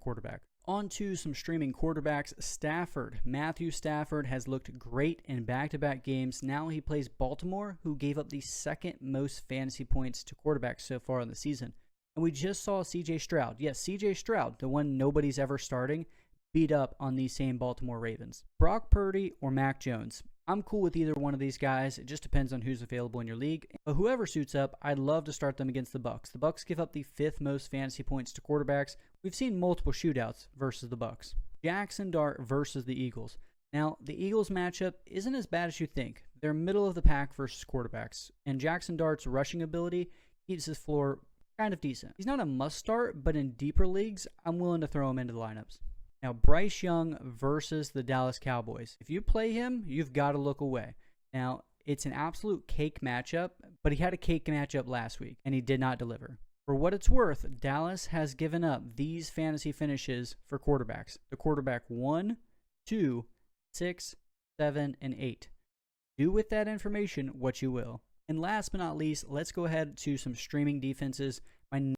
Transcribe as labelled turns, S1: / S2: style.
S1: quarterback. On to some streaming quarterbacks. Stafford. Matthew Stafford has looked great in back-to-back games. Now he plays Baltimore, who gave up the second most fantasy points to quarterbacks so far in the season. And we just saw CJ Stroud. Yes, CJ Stroud, the one nobody's ever starting, beat up on these same Baltimore Ravens. Brock Purdy or Mac Jones. I'm cool with either one of these guys. It just depends on who's available in your league. But whoever suits up, I'd love to start them against the Bucs. The Bucs give up the 5th most fantasy points to quarterbacks. We've seen multiple shootouts versus the Bucs. Jackson Dart versus the Eagles. Now, the Eagles matchup isn't as bad as you think. They're middle of the pack versus quarterbacks, and Jackson Dart's rushing ability keeps his floor kind of decent. He's not a must start, but in deeper leagues, I'm willing to throw him into the lineups. Now, Bryce Young versus the Dallas Cowboys. If you play him, you've got to look away. Now, it's an absolute cake matchup, but he had a cake matchup last week, and he did not deliver. For what it's worth, Dallas has given up these fantasy finishes for quarterbacks. The quarterback 1, 2, 6, 7, and 8. Do with that information what you will. And last but not least, let's go ahead to some streaming defenses. My